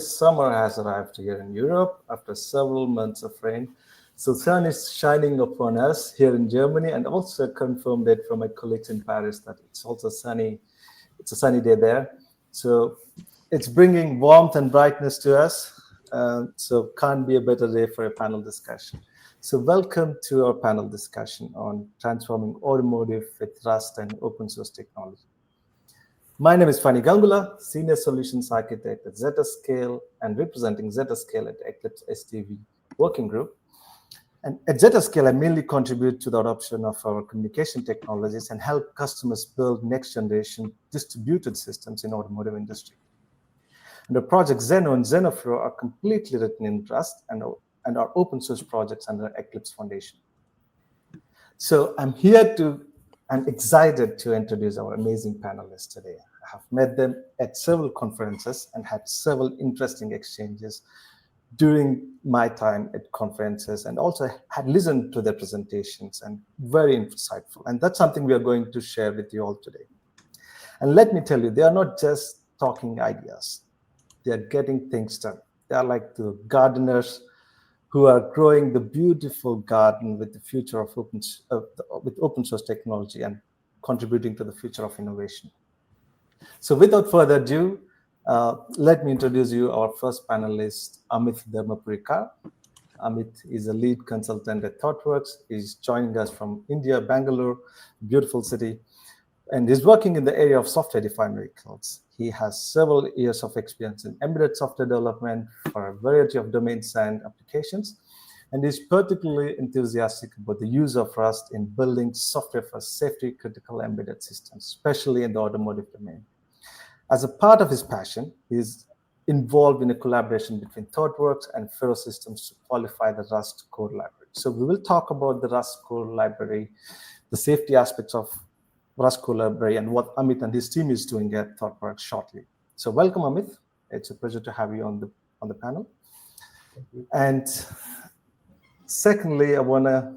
Summer has arrived here in Europe after several months of rain. So sun is shining upon us here in Germany, and also confirmed it from my colleagues in Paris that it's also sunny. It's a sunny day there. So it's bringing warmth and brightness to us. So can't be a better day for a panel discussion. So welcome to our panel discussion on transforming automotive with Rust and open source technology. My name is Fani Gangula, Senior Solutions Architect at ZettaScale and representing ZettaScale at Eclipse SDV Working Group. And at ZettaScale, I mainly contribute to the adoption of our communication technologies and help customers build next-generation distributed systems in automotive industry. And the projects Zeno and Zenoflow are completely written in Rust and are open source projects under Eclipse Foundation. So I'm excited to introduce our amazing panelists today. I have met them at several conferences and had several interesting exchanges during my time at conferences, and also had listened to their presentations and very insightful. And that's something we are going to share with you all today. And let me tell you, they are not just talking ideas. They are getting things done. They are like the gardeners who are growing the beautiful garden with the future of with open source technology and contributing to the future of innovation. So without further ado, let me introduce you our first panelist, Amit Dharmapurikar. Amit is a lead consultant at Thoughtworks. He's joining us from India, Bangalore, beautiful city, and he's working in the area of software-defined vehicles. He has several years of experience in embedded software development for a variety of domains and applications, and is particularly enthusiastic about the use of Rust in building software for safety-critical embedded systems, especially in the automotive domain. As a part of his passion, he is involved in a collaboration between Thoughtworks and Fero Systems to qualify the Rust core library. So we will talk about the Rust core library, the safety aspects of Rust core library, and what Amit and his team is doing at Thoughtworks shortly. So welcome, Amit. It's a pleasure to have you on the panel. And secondly, I want to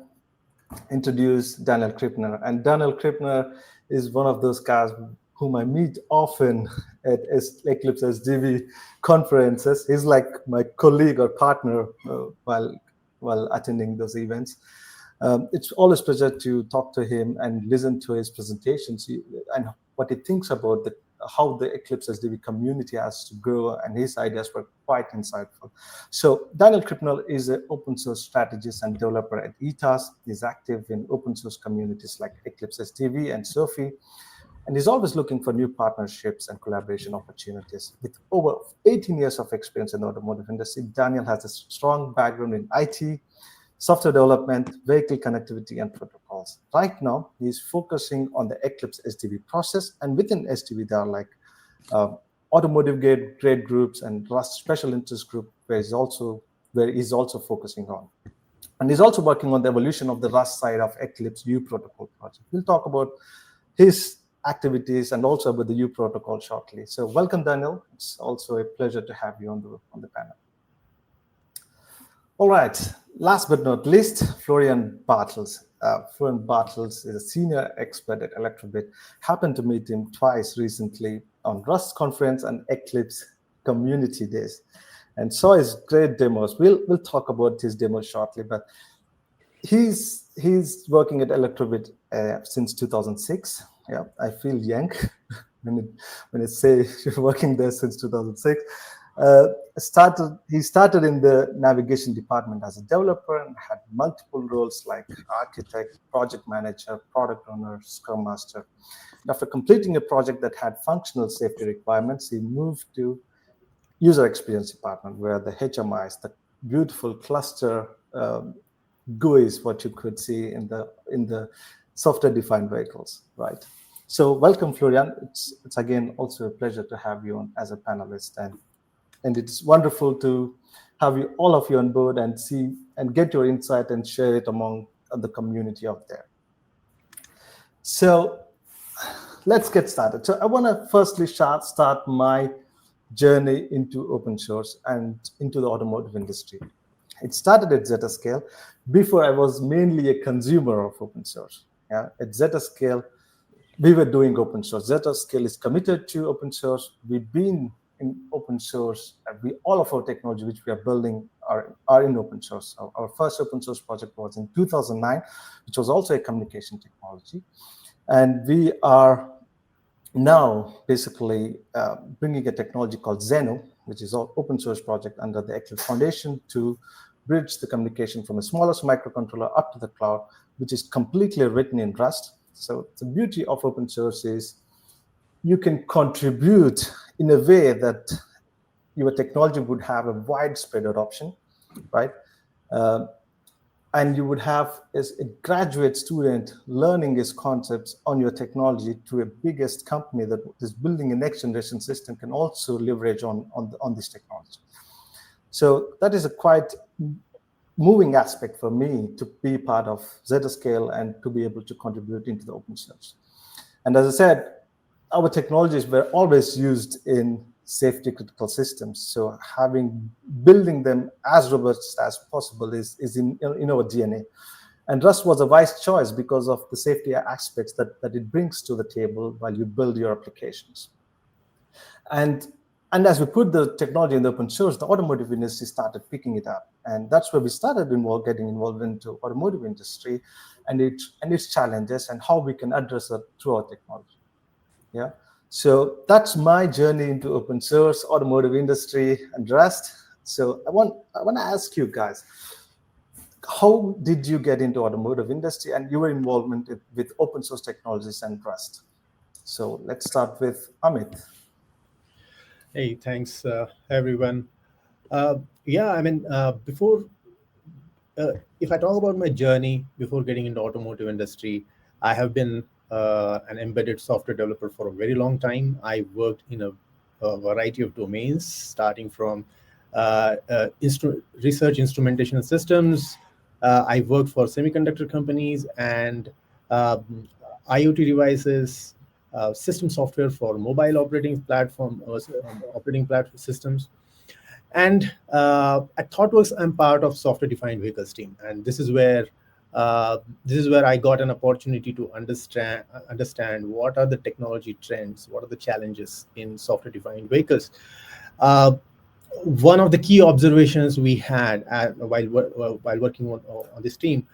introduce Daniel Krippner. And Daniel Krippner is one of those guys whom I meet often at Eclipse SDV conferences. He's like my colleague or partner while attending those events. It's always a pleasure to talk to him and listen to his presentations and what he thinks about how the Eclipse SDV community has to grow, and his ideas were quite insightful. So Daniel Krippner is an open source strategist and developer at ETAS. He's active in open source communities like Eclipse SDV and Sophie, and he's always looking for new partnerships and collaboration opportunities. With over 18 years of experience in the automotive industry, Daniel has a strong background in IT, software development, vehicle connectivity, and protocols. Right now, he's focusing on the Eclipse SDV process, and within SDV, there are like automotive grade groups and Rust special interest group where he's also focusing on. And he's also working on the evolution of the Rust side of Eclipse U protocol project. We'll talk about his activities and also about the U protocol shortly. So welcome, Daniel. It's also a pleasure to have you on the panel. All right, last but not least, Florian Bartels. Florian Bartels is a senior expert at Elektrobit. Happened to meet him twice recently on Rust conference and Eclipse community days, and saw his great demos. We'll talk about his demos shortly, but he's working at Elektrobit since 2006. Yeah, I feel young when I say you're working there since 2006. He started in the navigation department as a developer and had multiple roles like architect, project manager, product owner, scrum master. And after completing a project that had functional safety requirements, he moved to user experience department, where the HMIs, the beautiful cluster GUIs, what you could see in the software-defined vehicles, right? So welcome, Florian. It's again also a pleasure to have you on as a panelist, and it's wonderful to have all of you on board and see and get your insight and share it among the community out there. So let's get started. So I want to firstly start my journey into open source and into the automotive industry. It started at ZettaScale. Before, I was mainly a consumer of open source. Yeah, at ZettaScale, we were doing open source. ZettaScale is committed to open source. We've been in open source. All of our technology which we are building are in open source. So our first open source project was in 2009, which was also a communication technology. And we are now basically bringing a technology called Zeno, which is an open source project under the Eclipse Foundation, to bridge the communication from the smallest microcontroller up to the cloud, which is completely written in Rust. So the beauty of open source is you can contribute in a way that your technology would have a widespread adoption, right? And you would have as a graduate student learning his concepts on your technology to a biggest company that is building a next generation system can also leverage on this technology. So that is a quite moving aspect for me to be part of ZettaScale and to be able to contribute into the open source. And as I said, our technologies were always used in safety critical systems. So building them as robust as possible is in our DNA. And Rust was a wise choice because of the safety aspects that it brings to the table while you build your applications. And as we put the technology in the open source, the automotive industry started picking it up. And that's where we started getting involved into automotive industry and its challenges and how we can address it through our technology. Yeah. So that's my journey into open source, automotive industry, and Rust. So I want to ask you guys, how did you get into automotive industry and your involvement with open source technologies and Rust? So let's start with Amit. Hey, thanks, everyone. Before, if I talk about my journey before getting into automotive industry, I have been an embedded software developer for a very long time. I worked in a variety of domains, starting from research instrumentation systems. I worked for semiconductor companies and IoT devices, system software for mobile operating platform systems. And at Thoughtworks, I'm part of software-defined vehicles team, and this is where I got an opportunity to understand what are the technology trends, what are the challenges in software-defined vehicles. One of the key observations we had while working on this team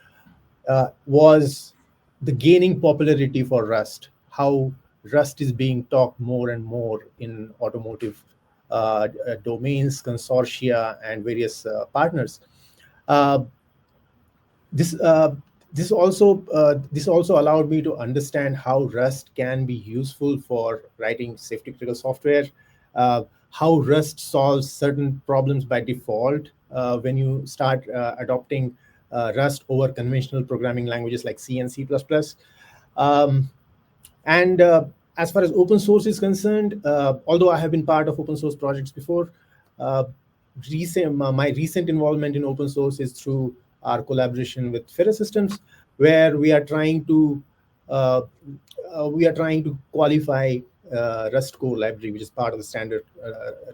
was the gaining popularity for Rust. How Rust is being talked more and more in automotive domains, consortia, and various partners. This also allowed me to understand how Rust can be useful for writing safety critical software, how Rust solves certain problems by default when you start adopting Rust over conventional programming languages like C and C++. And as far as open source is concerned, although I have been part of open source projects before, my recent involvement in open source is through our collaboration with Ferris Systems, where we are trying to qualify Rust core library, which is part of the standard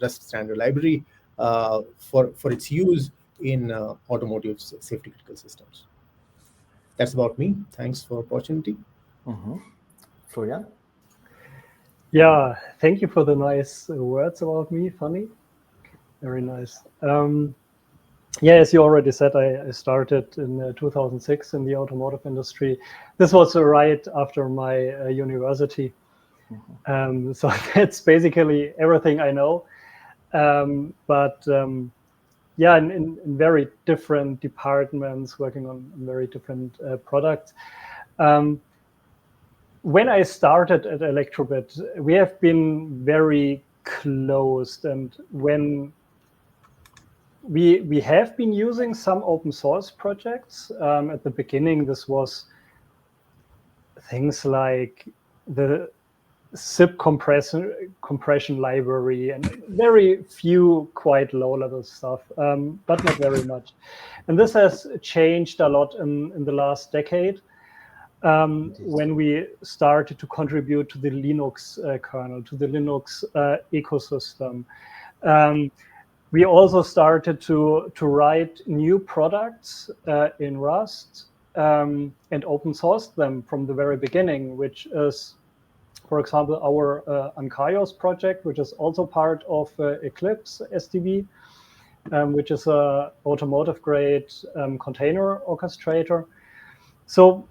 Rust standard library for its use in automotive safety critical systems. That's about me. Thanks for the opportunity. Mm-hmm. Florian? Yeah, thank you for the nice words about me. Funny, very nice. Yeah, as you already said, I started in 2006 in the automotive industry. This was right after my university. Mm-hmm. So that's basically everything I know. Yeah, in very different departments, working on very different products. When I started at Elektrobit, we have been very closed, and when we have been using some open source projects. At the beginning, this was things like the zip compression library and very few quite low-level stuff, but not very much. And this has changed a lot in the last decade when we started to contribute to the Linux kernel, to the Linux ecosystem. We also started to write new products in Rust and open source them from the very beginning, which is for example, our Ankaios project, which is also part of Eclipse SDV, which is a automotive grade container orchestrator. So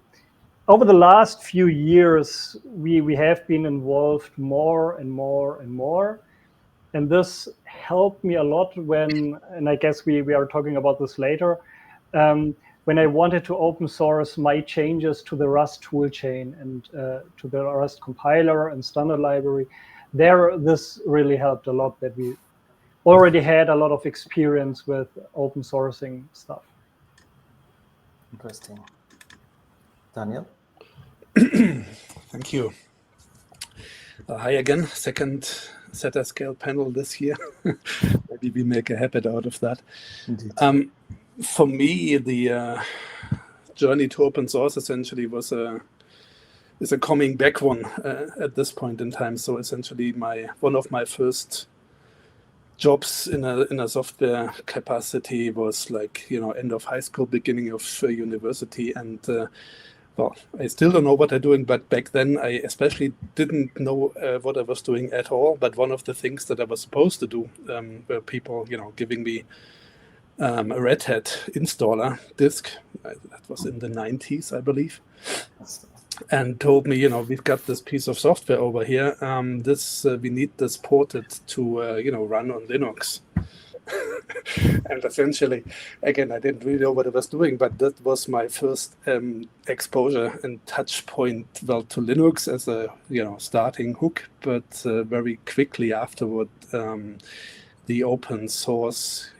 over the last few years, we have been involved more and more and more. And this helped me a lot when, and I guess we are talking about this later, when I wanted to open source my changes to the Rust toolchain and to the Rust compiler and standard library. There, this really helped a lot, that we already had a lot of experience with open sourcing stuff. Interesting. Daniel? Thank you. Hi again, second ZettaScale panel this year. Maybe we make a habit out of that. Indeed. For me, the journey to open source essentially is a coming back one at this point in time. So essentially, one of my first jobs in a software capacity was like, end of high school, beginning of university, and well, I still don't know what I'm doing, but back then I especially didn't know what I was doing at all. But one of the things that I was supposed to do were people, giving me a Red Hat installer disk. That was in the 90s, I believe, and told me, we've got this piece of software over here. We need this ported to, run on Linux. And essentially, again, I didn't really know what I was doing, but that was my first exposure and touch point, well, to Linux as a starting hook, but very quickly afterward, the open source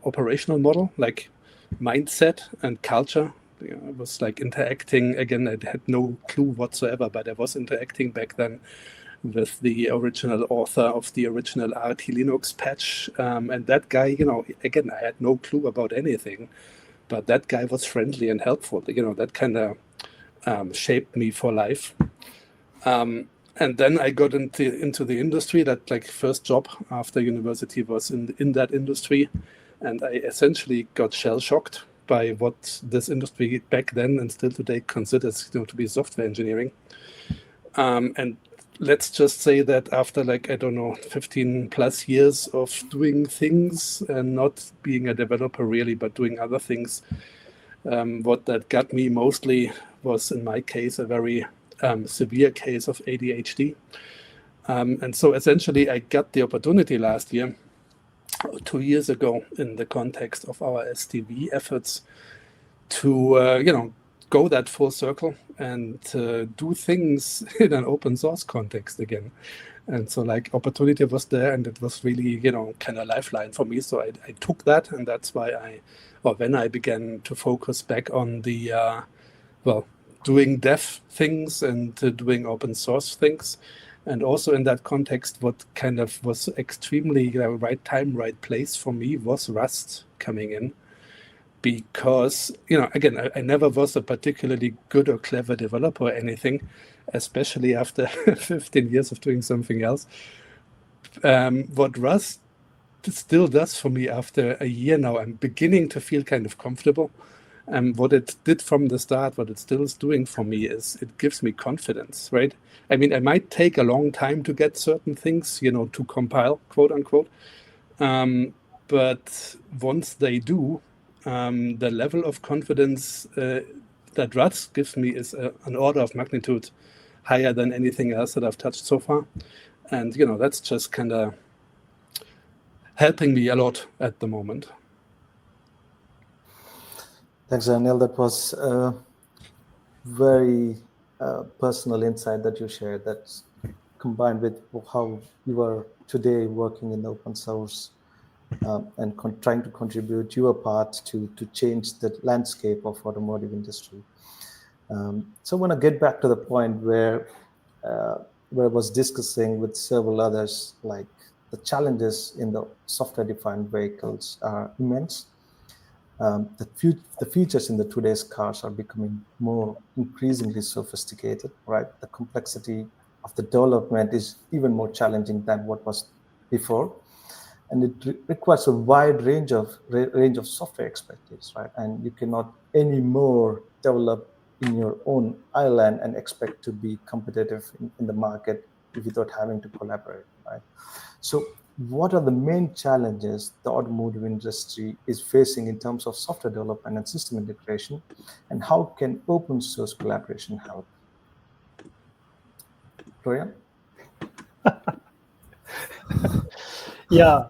operational model, like mindset and culture. I was like interacting again. I had no clue whatsoever, but I was interacting back then with the original author of the original RT Linux patch. And that guy, again, I had no clue about anything, but that guy was friendly and helpful. That kind of shaped me for life. And then I got into the industry. That like first job after university was in that industry. And I essentially got shell-shocked by what this industry back then and still today considers to be software engineering. And let's just say that after 15 plus years of doing things and not being a developer really, but doing other things, what that got me mostly was, in my case, a very severe case of ADHD. And so essentially I got the opportunity last year, 2 years ago, in the context of our SDV efforts to, go that full circle and do things in an open source context again. And so opportunity was there, and it was really, kind of lifeline for me. So I took that, and that's why when I began to focus back on the, doing dev things and doing open source things. And also in that context, what kind of was extremely right time, right place for me was Rust coming in. Because, again, I never was a particularly good or clever developer or anything, especially after 15 years of doing something else. What Rust still does for me after a year now, I'm beginning to feel kind of comfortable. What it did from the start, what it still is doing for me is it gives me confidence, right? I mean, I might take a long time to get certain things, to compile, quote unquote. But once they do, the level of confidence that Rust gives me is an order of magnitude higher than anything else that I've touched so far. And, that's just kind of helping me a lot at the moment. Thanks, Daniel. That was a very personal insight that you shared, that's combined with how you are today working in open source and trying to contribute your part to change the landscape of automotive industry. So I want to get back to the point where I was discussing with several others, like the challenges in the software-defined vehicles are immense. The features in the today's cars are becoming more increasingly sophisticated, right? The complexity of the development is even more challenging than what was before. And it requires a wide range of software expertise, right? And you cannot anymore develop in your own island and expect to be competitive in the market without having to collaborate, right? So what are the main challenges the automotive industry is facing in terms of software development and system integration, and how can open source collaboration help? Florian? Yeah.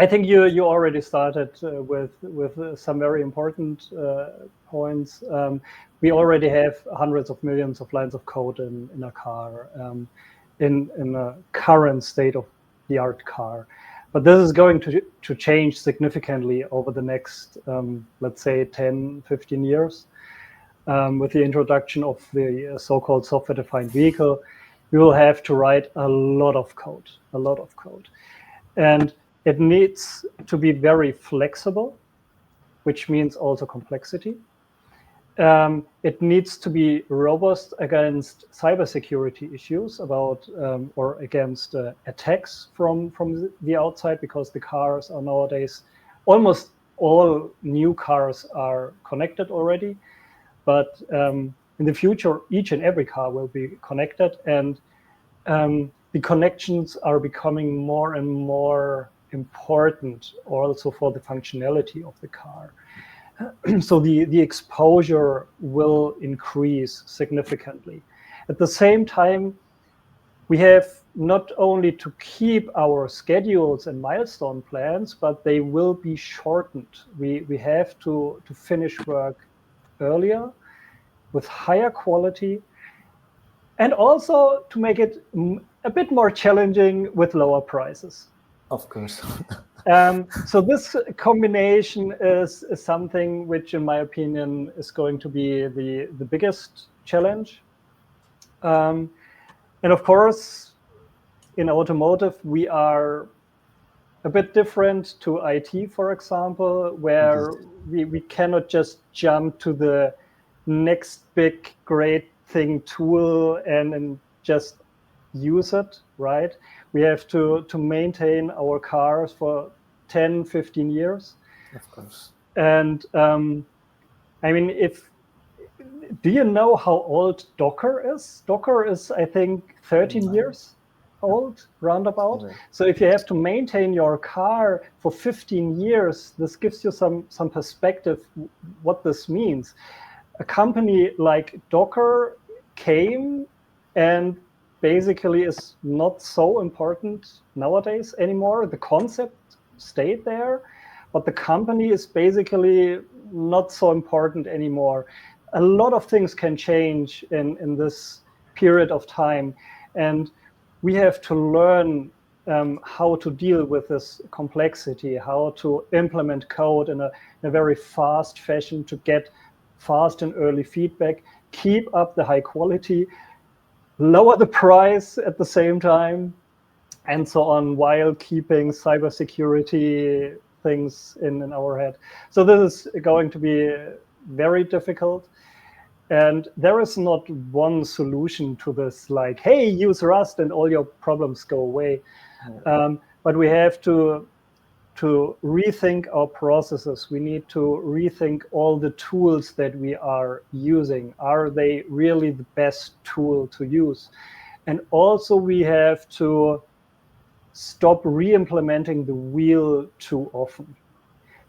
I think you already started with some very important points. We already have hundreds of millions of lines of code in a car, in a current state of the art car. But this is going to change significantly over the next, let's say, 10, 15 years. With the introduction of the so-called software-defined vehicle, you will have to write a lot of code. And it needs to be very flexible, which means also complexity. It needs to be robust against cybersecurity issues or against attacks from the outside, because the cars are nowadays, almost all new cars are connected already. But in the future, each and every car will be connected, and the connections are becoming more and more important also for the functionality of the car. So the exposure will increase significantly. At the same time, we have not only to keep our schedules and milestone plans, but they will be shortened. We have to finish work earlier with higher quality, and also to make it a bit more challenging with lower prices. Of course. So this combination is something which, in my opinion, is going to be the biggest challenge. And of course, in automotive, we are a bit different to IT, for example, where we cannot just jump to the next big great thing tool and just use it, right? We have to maintain our cars for 10, 15 years. Of course. And I mean, do you know how old Docker is? Docker is, I think, 13 years old, roundabout. Right. So if you have to maintain your car for 15 years, this gives you some perspective what this means. A company like Docker came and basically is not so important nowadays anymore. The concept stayed there, but the company is basically not so important anymore. A lot of things can change in this period of time, and we have to learn how to deal with this complexity, how to implement code in a very fast fashion to get fast and early feedback, keep up the high quality, lower the price at the same time, and so on, while keeping cybersecurity things in our head. So this is going to be very difficult. And there is not one solution to this, like, hey, use Rust and all your problems go away. But we have to rethink our processes. We need to rethink all the tools that we are using. Are they really the best tool to use? And also we have to stop re-implementing the wheel too often.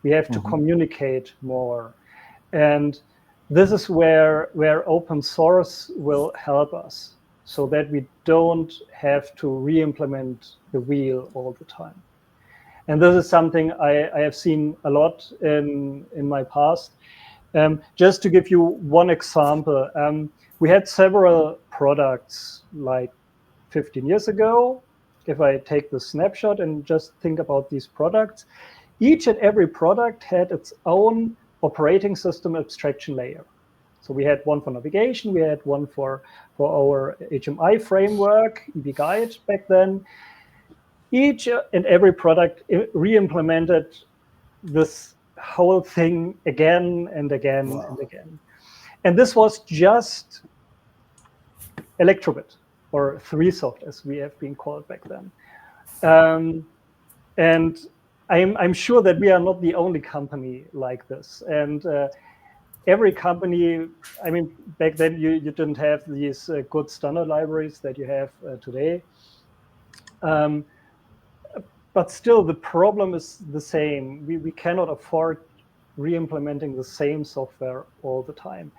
We have to communicate more. And this is where open source will help us, so that we don't have to re-implement the wheel all the time. And this is something I have seen a lot in my past. Just to give you one example, we had several products like 15 years ago. If I take the snapshot and just think about these products, each and every product had its own operating system abstraction layer. So we had one for navigation, we had one for our HMI framework, EB Guide back then. Each and every product re-implemented this whole thing again and again and again. And this was just Elektrobit, or 3Soft as we have been called back then. And I'm sure that we are not the only company like this. And every company, I mean, back then you didn't have these good standard libraries that you have today. But still, the problem is the same. We cannot afford re-implementing the same software all the time.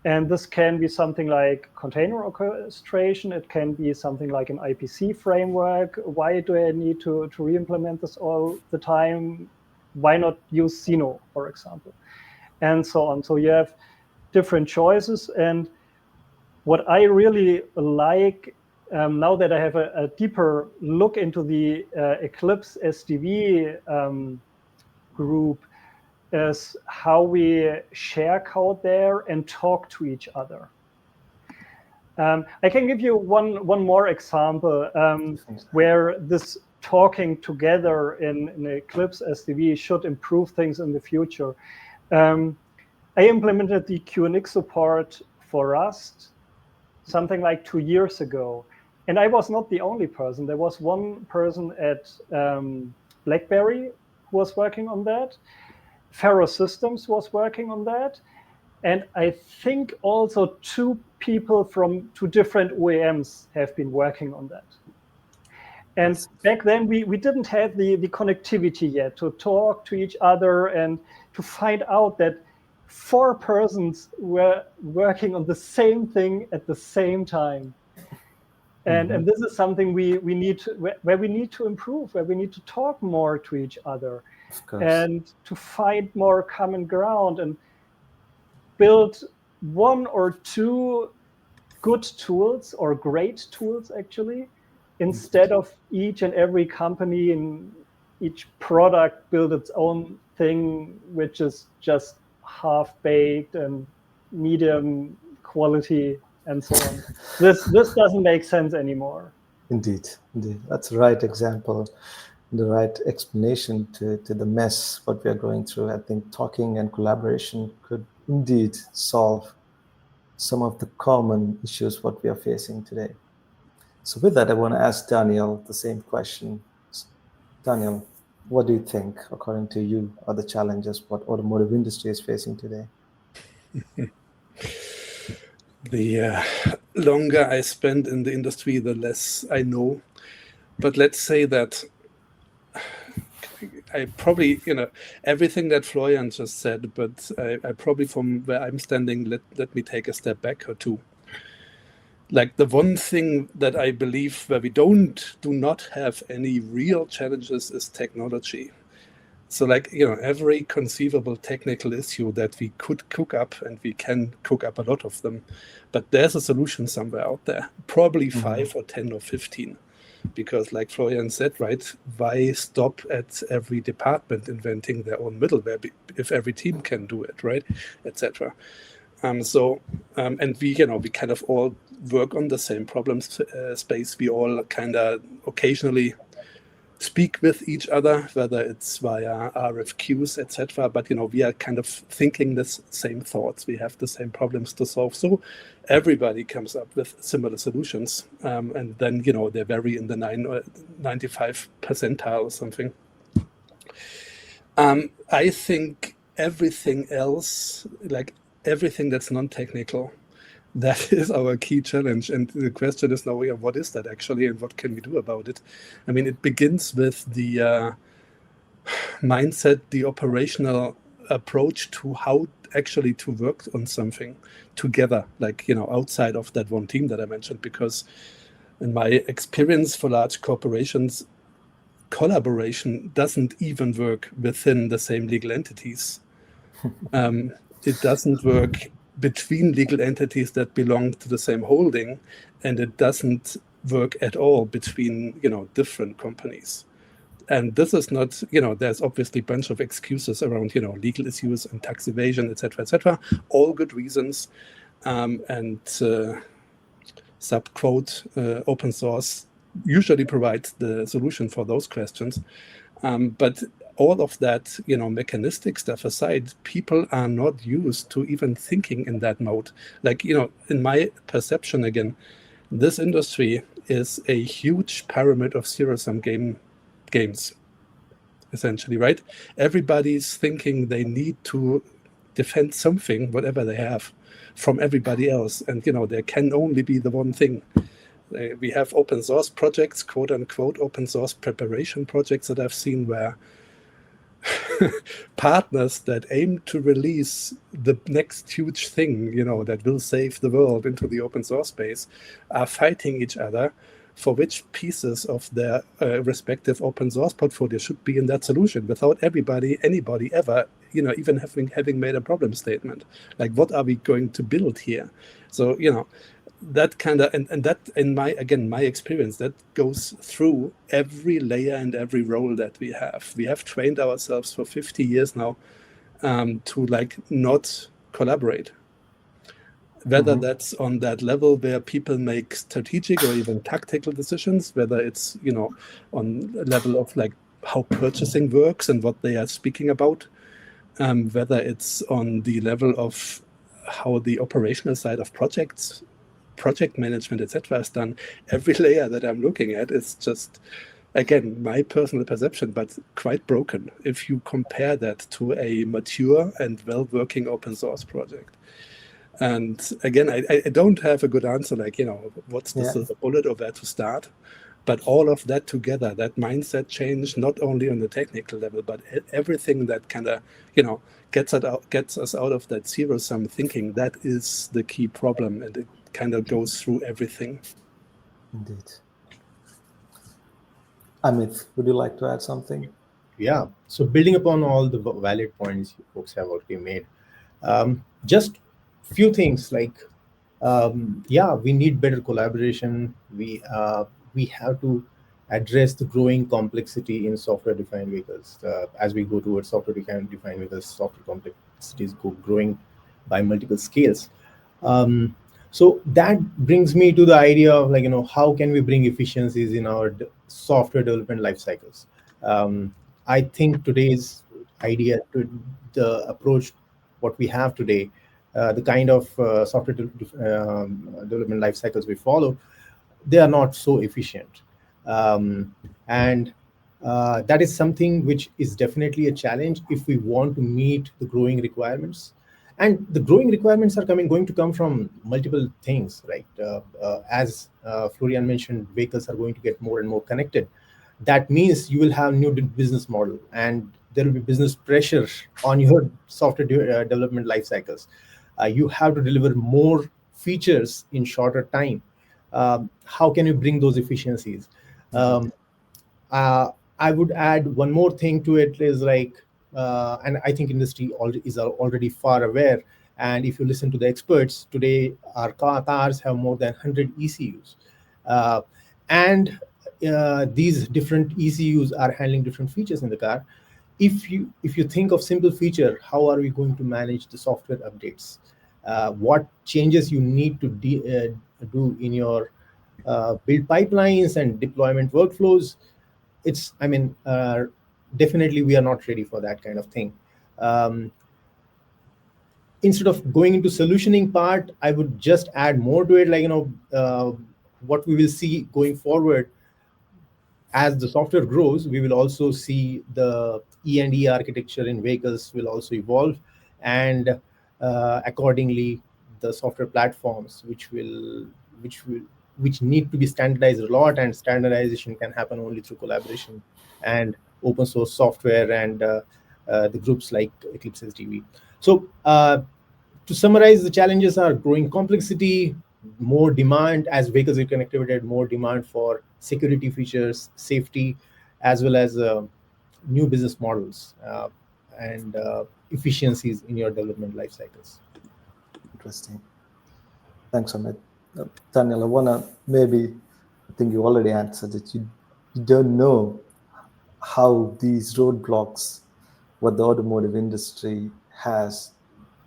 And this can be something like container orchestration. It can be something like an IPC framework. Why do I need to re-implement this all the time? Why not use Sino, for example? And so on. So you have different choices. And what I really like, now that I have a deeper look into the Eclipse SDV group, is how we share code there and talk to each other. I can give you one more example where this talking together in Eclipse SDV should improve things in the future. I implemented the QNX support for Rust something like 2 years ago. And I was not the only person. There was one person at BlackBerry who was working on that. Faro Systems was working on that. And I think also 2 people from 2 different OEMs have been working on that. And back then, we didn't have the connectivity yet to talk to each other and to find out that 4 persons were working on the same thing at the same time. And this is something we need to, where we need to improve, where we need to talk more to each other and to find more common ground and build 1 or 2 good tools or great tools, actually, instead of each and every company and each product build its own thing, which is just half-baked and medium quality and so on. This doesn't make sense anymore. Indeed. That's the right example, the right explanation to the mess what we are going through. I think talking and collaboration could indeed solve some of the common issues what we are facing today. So with that, I want to ask Daniel the same question. Daniel, what do you think, according to you, are the challenges what automotive industry is facing today? The longer I spend in the industry, the less I know. But let's say that I probably, everything that Florian just said, but I probably, from where I'm standing, let me take a step back or 2. Like the one thing that I believe where we do not have any real challenges is technology. So like, every conceivable technical issue that we could cook up, and we can cook up a lot of them, but there's a solution somewhere out there, probably 5 or 10 or 15. Because like Florian said, right, why stop at every department inventing their own middleware if every team can do it, right, etc. And we kind of all work on the same problem space. We all kind of occasionally speak with each other, whether it's via RFQs, etc. But we are kind of thinking the same thoughts. We have the same problems to solve. So everybody comes up with similar solutions, and then they vary in the 95th percentile or something. I think everything else, like everything that's non-technical, that is our key challenge. And the question is now, what is that actually, and what can we do about it? I mean, it begins with the mindset, the operational approach to how actually to work on something together, like, outside of that one team that I mentioned. Because in my experience for large corporations, collaboration doesn't even work within the same legal entities. It doesn't work between legal entities that belong to the same holding, and it doesn't work at all between, different companies. And this is not, there's obviously a bunch of excuses around, legal issues and tax evasion, etc., all good reasons. And subquote open source usually provides the solution for those questions. But all of that, mechanistic stuff aside, people are not used to even thinking in that mode. Like, in my perception, again, this industry is a huge pyramid of zero-sum games, essentially, right? Everybody's thinking they need to defend something, whatever they have, from everybody else. And, there can only be the one thing. We have open source projects, quote unquote, open source preparation projects that I've seen where partners that aim to release the next huge thing, that will save the world into the open source space, are fighting each other for which pieces of their respective open source portfolio should be in that solution, without anybody ever, even having made a problem statement. Like, what are we going to build here? So, that kind of, and that, in my experience, that goes through every layer and every role that we have. We have trained ourselves for 50 years now to not collaborate. Whether that's on that level where people make strategic or even tactical decisions, whether it's, on a level of how purchasing works and what they are speaking about, whether it's on the level of how the operational side of project management, etc., is done. Every layer that I'm looking at is just, again, my personal perception, but quite broken if you compare that to a mature and well-working open source project. And again, I don't have a good answer, what's the silver bullet or where to start. But all of that together, that mindset change, not only on the technical level, but everything that kind of, gets us out of that zero-sum thinking, that is the key problem. And it kind of goes through everything. Indeed. Amit, would you like to add something? Yeah. So building upon all the valid points you folks have already made, just few things we need better collaboration. We have to address the growing complexity in software-defined vehicles. As we go towards software-defined vehicles, software complexities growing by multiple scales. So that brings me to the idea of how can we bring efficiencies in our software development life cycles. I think today's idea, the approach, what we have today, the kind of software development life cycles we follow, they are not so efficient. And that is something which is definitely a challenge if we want to meet the growing requirements. And the growing requirements are going to come from multiple things, right? As Florian mentioned, vehicles are going to get more and more connected. That means you will have new business model, and there will be business pressure on your software development life cycles. You have to deliver more features in shorter time. How can you bring those efficiencies? I would add one more thing to it is and I think industry is already far aware. And if you listen to the experts today, our cars have more than 100 ECUs. And these different ECUs are handling different features in the car. If you think of simple feature, how are we going to manage the software updates? What changes you need to do in your build pipelines and deployment workflows? Definitely we are not ready for that kind of thing. Instead of going into solutioning part, I would just add more to it. What we will see going forward, as the software grows, we will also see the E&E architecture in vehicles will also evolve, and accordingly, the software platforms which need to be standardized a lot, and standardization can happen only through collaboration and open source software and the groups like Eclipse SDV. So to summarize, the challenges are growing complexity, more demand as vehicles are connected, more demand for security features, safety, as well as new business models and efficiencies in your development life cycles. Interesting. Thanks, Amit. Daniel, I think you already answered it. You don't know how these roadblocks, what the automotive industry has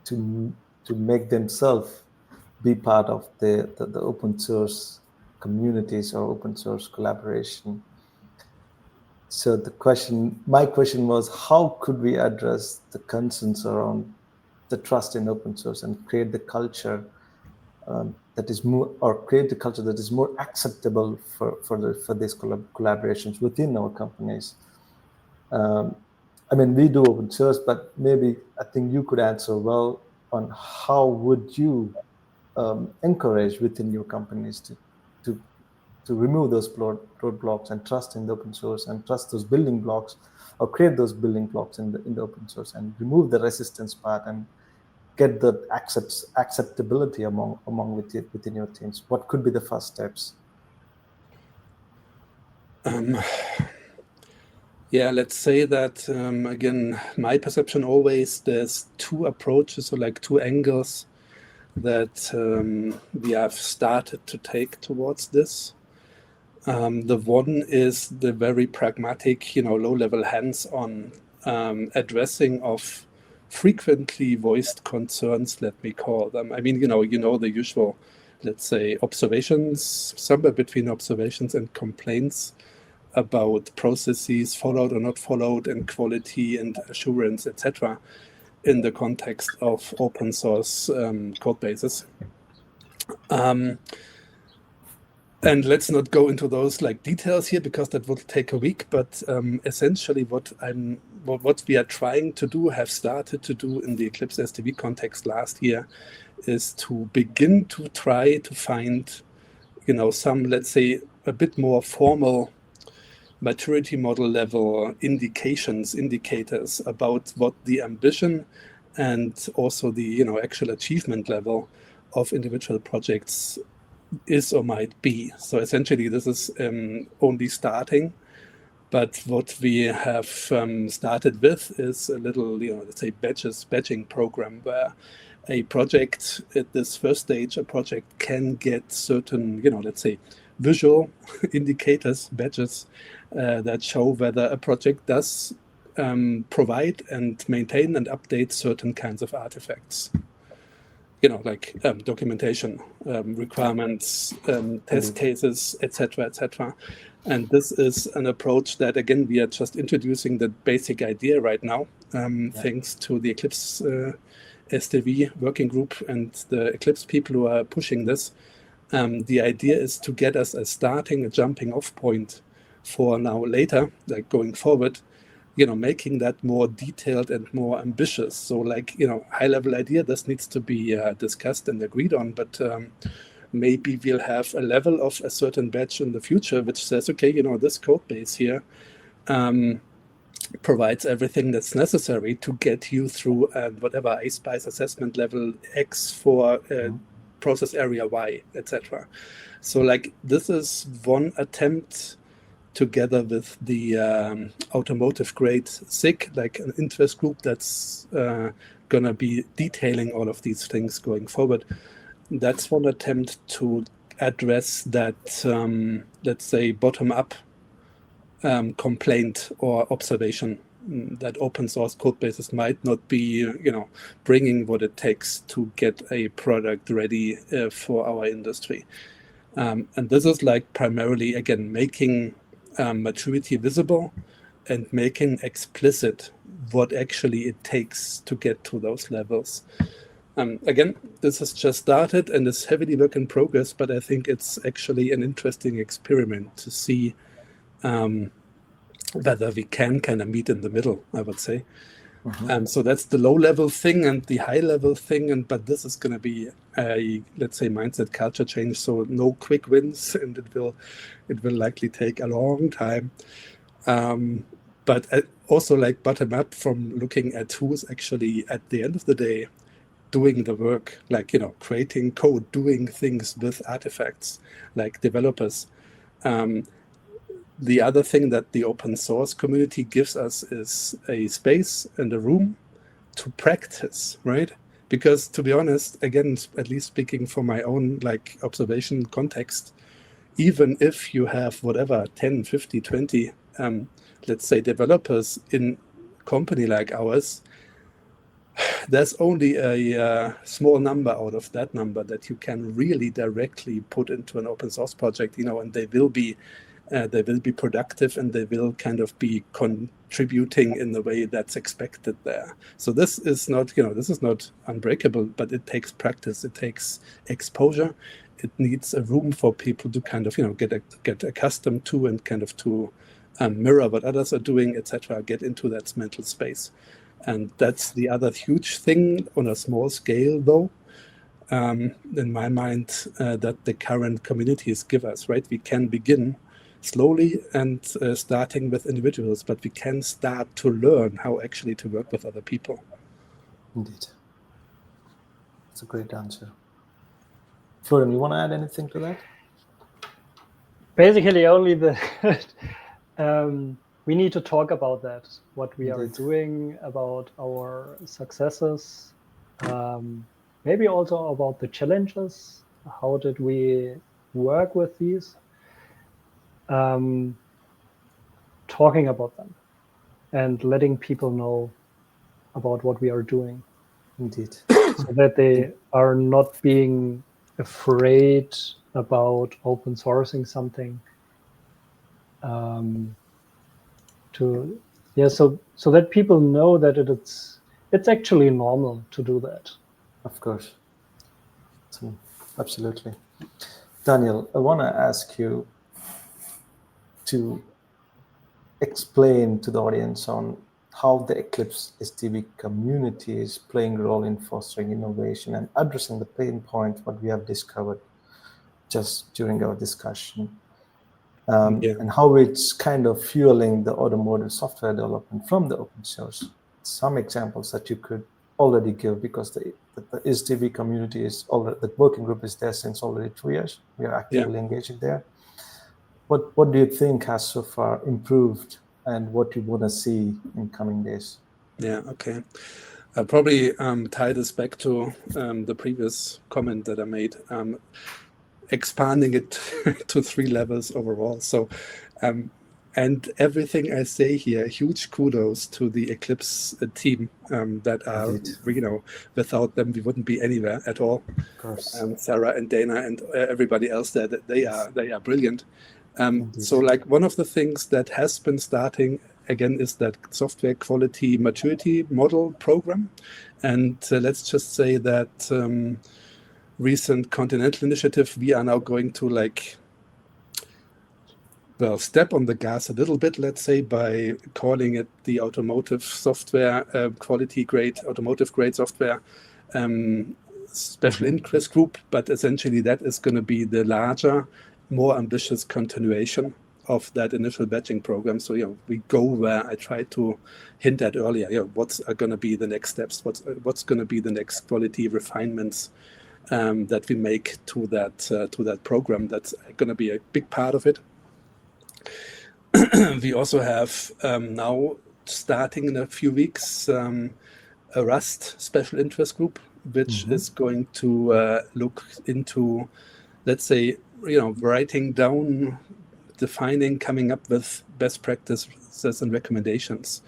to make themselves be part of the open source communities or open source collaboration. So my question was, how could we address the concerns around the trust in open source and create the culture that is more acceptable for these collaborations within our companies? I mean, we do open source, but maybe I think you could answer well on how would you encourage within your companies to remove those roadblocks and trust in the open source and trust those building blocks, or create those building blocks in the open source and remove the resistance part and get the acceptability among within your teams. What could be the first steps? Yeah, let's say that, again, my perception always, there's two approaches, or like two angles that we have started to take towards this. The one is the very pragmatic, low-level hands-on addressing of frequently voiced concerns, let me call them. I mean, the usual, let's say, observations, somewhere between observations and complaints about processes followed or not followed, and quality and assurance, etc., in the context of open source code bases. And let's not go into those details here, because that would take a week. But essentially, what we are trying to do, have started to do in the Eclipse SDV context last year, is to begin to try to find, some, let's say, a bit more formal maturity model level indicators about what the ambition and also the actual achievement level of individual projects is or might be. So essentially, this is only starting, but what we have started with is a little, let's say, batching program, where a project at this first stage, a project can get certain, let's say, visual indicators, badges, that show whether a project does provide and maintain and update certain kinds of artifacts. Like documentation, requirements, test cases, etc., etc. And this is an approach that, again, we are just introducing the basic idea right now, thanks to the Eclipse SDV working group and the Eclipse people who are pushing this. The idea is to get us a jumping off point for now later, like going forward, making that more detailed and more ambitious. So high level idea, this needs to be discussed and agreed on, but maybe we'll have a level of a certain batch in the future which says, okay, this code base here provides everything that's necessary to get you through whatever iSpice assessment level X for process area Y, etc. So this is one attempt, together with the automotive grade SIG, an interest group that's going to be detailing all of these things going forward. That's one attempt to address that, let's say, bottom-up complaint or observation that open source code bases might not be, bringing what it takes to get a product ready for our industry. And this is primarily, again, making maturity visible and making explicit what actually it takes to get to those levels. Again, this has just started and is heavily work in progress, but I think it's actually an interesting experiment to see whether we can kind of meet in the middle, I would say. So that's the low-level thing and the high-level thing, but this is going to be a, let's say, mindset culture change. So no quick wins, and it will likely take a long time. But also bottom up, from looking at who's actually at the end of the day doing the work, creating code, doing things with artifacts, like developers. The other thing that the open source community gives us is a space and a room to practice, right? Because, to be honest, again, at least speaking from my own observation context, even if you have whatever 10, 50, 20, let's say, developers in a company like ours, there's only a small number out of that number that you can really directly put into an open source project, and they will be productive, and they will kind of be contributing in the way that's expected there. So this is not unbreakable, but it takes practice, it takes exposure, it needs a room for people to kind of get accustomed to and kind of to mirror what others are doing, etc., get into that mental space. And that's the other huge thing on a small scale, though, in my mind, that the current communities give us, right? We can begin slowly and starting with individuals, but we can start to learn how actually to work with other people. Indeed. That's a great answer. Florian, you want to add anything to that? Basically, only the we need to talk about that, what we are Indeed. doing, about our successes, maybe also about the challenges. How did we work with these? Talking about them and letting people know about what we are doing. Indeed. So that they are not being afraid about open sourcing something. So that people know that it's actually normal to do that. Of course. So, absolutely. Daniel, I want to ask you to explain to the audience on how the Eclipse SDV community is playing a role in fostering innovation and addressing the pain point what we have discovered just during our discussion. And how it's kind of fueling the automotive software development from the open source. Some examples that you could already give, because the SDV community is already, the working group is there since already 2 years. We are actively engaging there. What do you think has so far improved, and what you want to see in coming days? Yeah, okay. I'll probably tie this back to the previous comment that I made, expanding it to 3 levels overall. So, and everything I say here, huge kudos to the Eclipse team that are, without them, we wouldn't be anywhere at all. Of course. Sarah and Dana and everybody else there, they are brilliant. So like one of the things that has been starting again is that software quality maturity model program. And let's just say that recent Continental initiative, we are now going to step on the gas a little bit, let's say, by calling it the Automotive software quality grade, automotive grade software special interest group. But essentially that is going to be the larger, more ambitious continuation of that initial batching program. So, we go where I tried to hint at earlier, what's going to be the next steps, what's going to be the next quality refinements that we make to that program. That's going to be a big part of it. We also have now, starting in a few weeks, a Rust special interest group, which is going to look into, let's say, writing down, defining, coming up with best practices and recommendations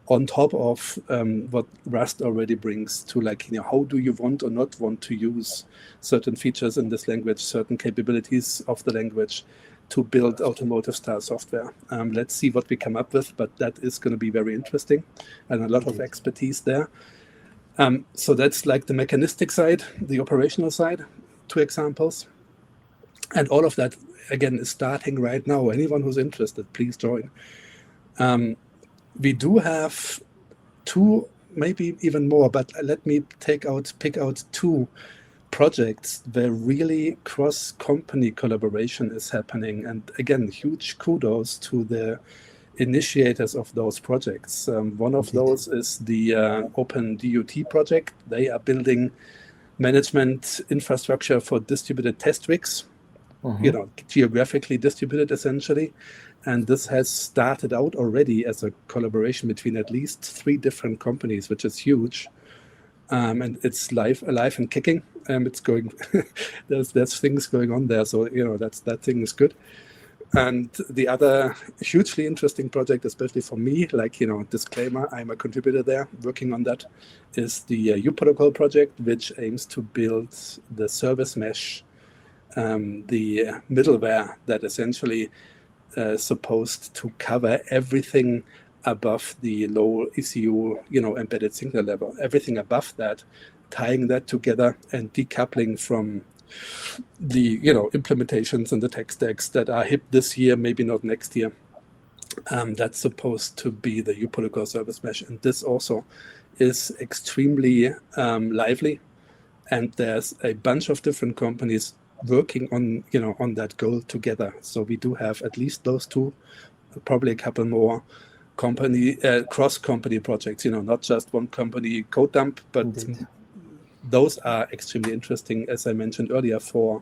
on top of what Rust already brings to how do you want or not want to use certain features in this language, certain capabilities of the language to build automotive style software. Let's see what we come up with, but that is going to be very interesting and a lot of expertise there. So that's like the mechanistic side, the operational side, 2 examples. And all of that, again, is starting right now. Anyone who's interested, please join. We do have 2, maybe even more, but let me pick out 2 projects where really cross-company collaboration is happening. And again, huge kudos to the initiators of those projects. One of those is the Open DUT project. They are building management infrastructure for distributed test rigs. Geographically distributed essentially. And this has started out already as a collaboration between at least 3 different companies, which is huge. And it's alive and kicking. It's going, there's things going on there. So, that thing is good. And the other hugely interesting project, especially for me, disclaimer, I'm a contributor there working on that, is the U Protocol project, which aims to build the service mesh, the middleware that essentially supposed to cover everything above the low ECU, embedded signal level, everything above that, tying that together and decoupling from the, implementations and the tech stacks that are hip this year, maybe not next year. that's supposed to be the uProtocol service mesh. And this also is extremely lively. And there's a bunch of different companies working on, on that goal together. So we do have at least those two, probably a couple more cross-company projects, not just one company code dump, but Indeed. Those are extremely interesting, as I mentioned earlier, for,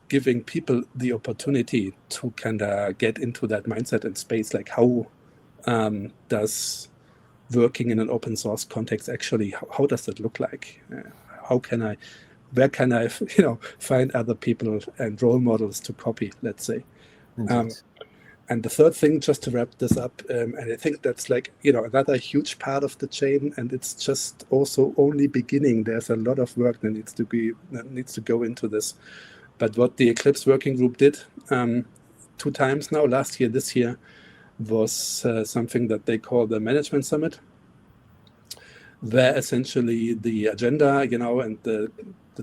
giving people the opportunity to kind of get into that mindset and space, like how does working in an open source context actually, how does that look like? Where can I, find other people and role models to copy, let's say. And the third thing, just to wrap this up, and I think that's like, another huge part of the chain, and it's just also only beginning. There's a lot of work that needs to go into this. But what the Eclipse working group did 2 times now, last year, this year, was something that they call the Management Summit, where essentially the agenda, and the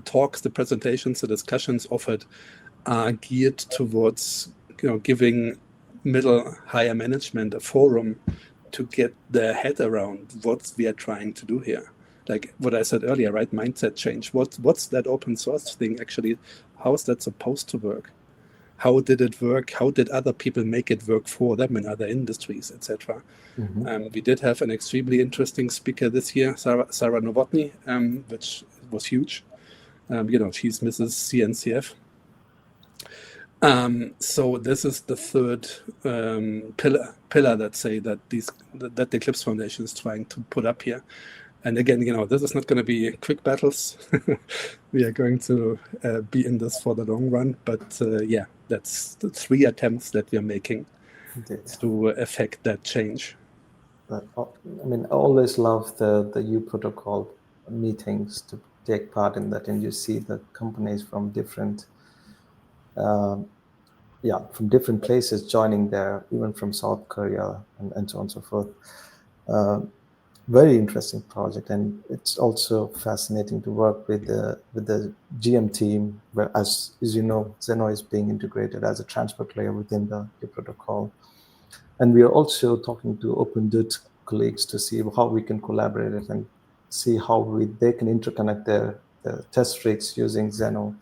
talks, the presentations, the discussions offered are geared towards, giving middle higher management a forum to get their head around what we are trying to do here. Like what I said earlier, right? Mindset change. What's that open source thing actually? How is that supposed to work? How did it work? How did other people make it work for them in other industries, etc.? We did have an extremely interesting speaker this year, Sarah Novotny, which was huge. She's Mrs. CNCF. So this is the third pillar, let's say, that the Eclipse Foundation is trying to put up here. And again, this is not going to be quick battles. We are going to be in this for the long run. But that's the 3 attempts that we are making to affect that change. But, I always love the uProtocol meetings to take part in that, and you see the companies from different places joining there, even from South Korea and so on and so forth. Very interesting project, and it's also fascinating to work with the GM team, where, as you know, Zeno is being integrated as a transport layer within the protocol. And we are also talking to OpenDut colleagues to see how we can collaborate and see how they can interconnect their test rigs using Zeno.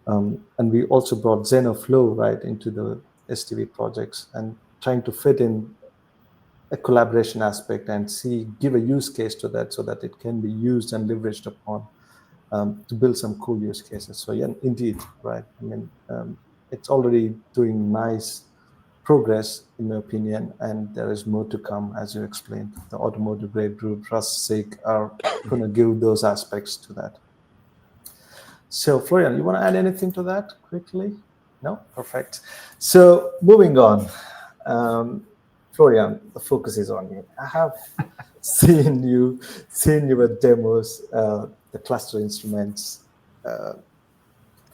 And we also brought ZenoFlow right into the SDV projects and trying to fit in a collaboration aspect and give a use case to that so that it can be used and leveraged upon to build some cool use cases. So yeah, indeed, right. It's already doing nice progress, in my opinion, and there is more to come, as you explained. The Automotive Grade Group, RustSig are going to give those aspects to that. So Florian, you want to add anything to that quickly? No? Perfect. So moving on. Florian, the focus is on you. I have seen your demos, the cluster instruments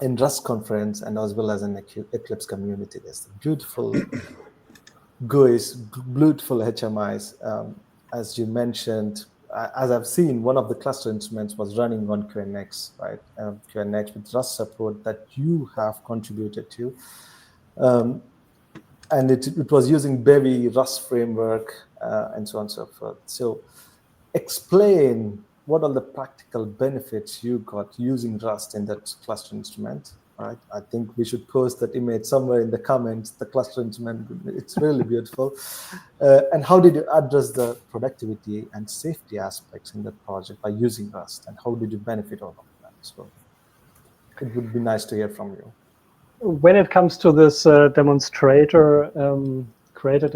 in Rust conference, and as well as in Eclipse community. There's beautiful GUIs, beautiful HMIs. As you mentioned, as I've seen, one of the cluster instruments was running on QNX, right? QNX with Rust support that you have contributed to. And it was using Bevy, Rust framework, and so on and so forth. So explain what are the practical benefits you got using Rust in that cluster instrument, right? I think we should post that image somewhere in the comments, the cluster instrument. It's really beautiful. And how did you address the productivity and safety aspects in that project by using Rust? And how did you benefit out of that? So it would be nice to hear from you. When it comes to this demonstrator created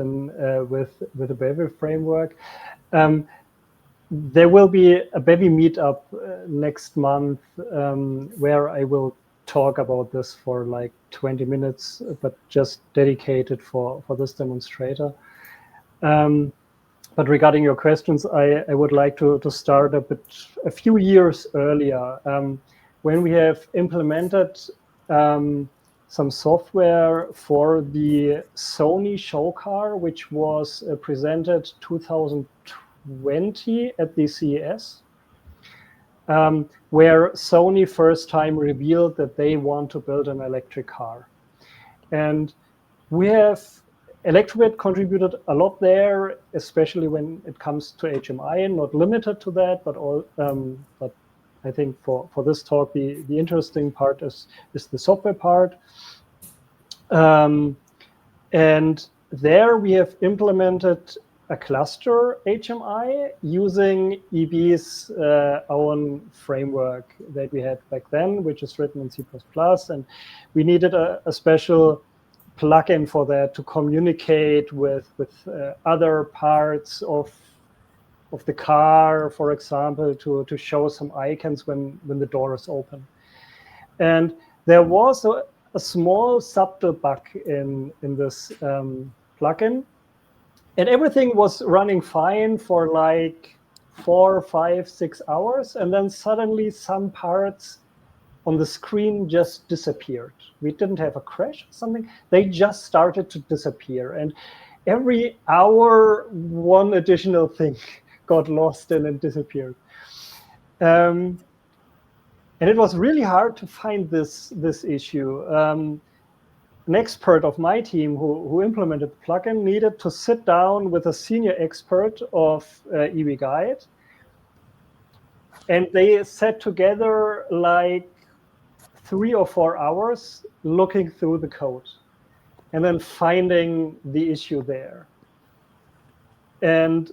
with the Bevy framework, there will be a Bevy meetup next month where I will talk about this for like 20 minutes, but just dedicated for this demonstrator. But regarding your questions, I would like to start a few years earlier when we have implemented some software for the Sony show car, which was presented 2020 at the CES, where Sony first time revealed that they want to build an electric car. And we have Elektrobit contributed a lot there, especially when it comes to HMI, not limited to that, but I think for this talk, the interesting part is the software part. And there we have implemented a cluster HMI using EB's own framework that we had back then, which is written in C++. And we needed a special plugin for that to communicate with other parts of the car, for example, to show some icons when the door is open. And there was a small subtle bug in this plugin. And everything was running fine for like 4, 5, 6 hours. And then suddenly some parts on the screen just disappeared. We didn't have a crash or something. They just started to disappear. And every hour, one additional thing got lost and then disappeared. And it was really hard to find this issue. An expert of my team who implemented the plugin needed to sit down with a senior expert of EB Guide. And they sat together like 3 or 4 hours looking through the code and then finding the issue there. And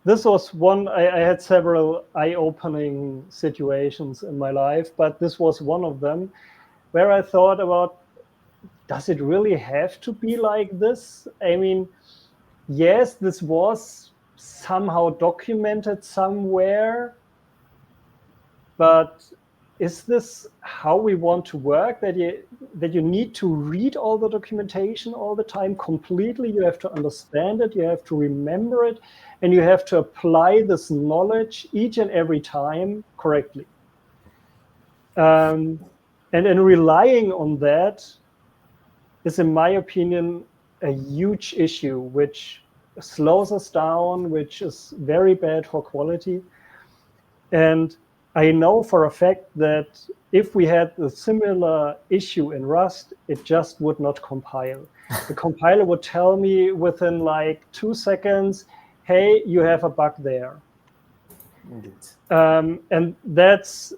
this was one, I had several eye-opening situations in my life, but this was one of them where I thought about, does it really have to be like this? I mean, yes, this was somehow documented somewhere, but is this how we want to work? That you need to read all the documentation all the time completely. You have to understand it. You have to remember it, and you have to apply this knowledge each and every time correctly. And in relying on that is, in my opinion, a huge issue, which slows us down, which is very bad for quality. And I know for a fact that if we had a similar issue in Rust, it just would not compile. The compiler would tell me within like 2 seconds, hey, you have a bug there. Indeed. And that's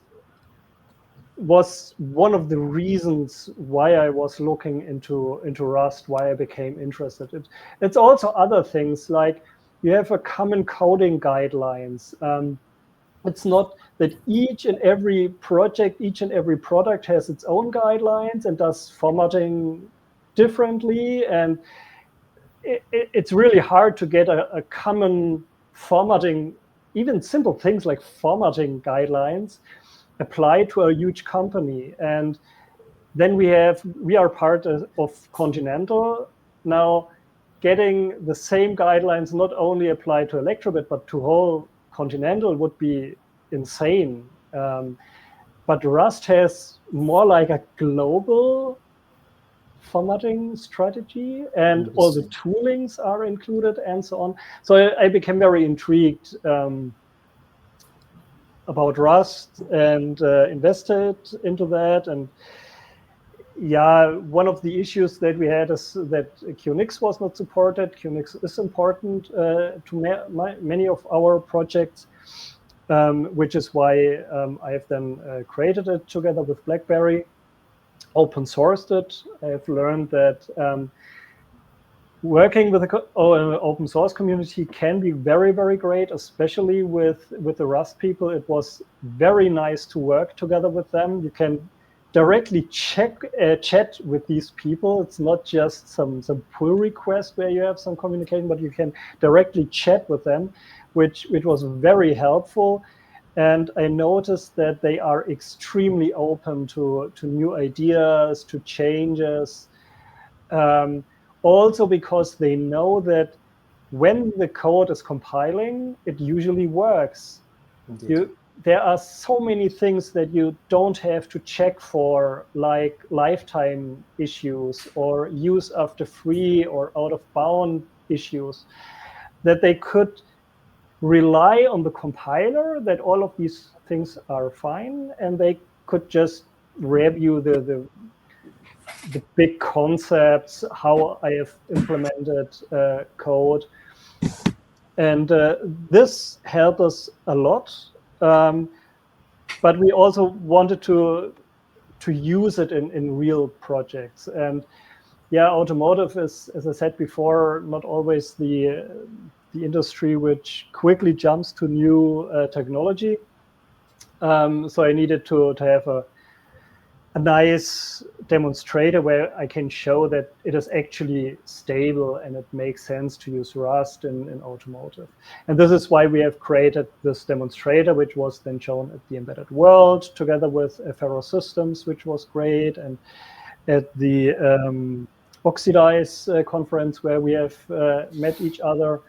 was one of the reasons why I was looking into Rust, why I became interested. It's also other things, like you have a common coding guidelines. It's not that each and every project, each and every product has its own guidelines and does formatting differently. And it's really hard to get a common formatting, even simple things like formatting guidelines apply to a huge company. And then we are part of Continental. Now, getting the same guidelines not only apply to Elektrobit, but to whole Continental would be insane. But Rust has more like a global formatting strategy, and all the toolings are included and so on. So I became very intrigued about Rust and invested into that. And yeah, one of the issues that we had is that QNX was not supported. QNX is important to many of our projects, which is why I have then created it together with BlackBerry, open sourced it. I have learned that working with the open source community can be very, very great, especially with the Rust people. It was very nice to work together with them. You can directly chat with these people. It's not just some pull request where you have some communication, but you can directly chat with them, which was very helpful. And I noticed that they are extremely open to new ideas, to changes. Also because they know that when the code is compiling, it usually works. There are so many things that you don't have to check for, like lifetime issues or use after free or out of bound issues, that they could rely on the compiler that all of these things are fine, and they could just review the the big concepts, how I have implemented code. And this helped us a lot. But we also wanted to use it in real projects. And yeah, automotive is, as I said before, not always the industry which quickly jumps to new technology. So I needed to have a nice demonstrator where I can show that it is actually stable and it makes sense to use Rust in automotive. And this is why we have created this demonstrator, which was then shown at the Embedded World together with Ferro Systems, which was great, and at the Oxidize conference where we have met each other.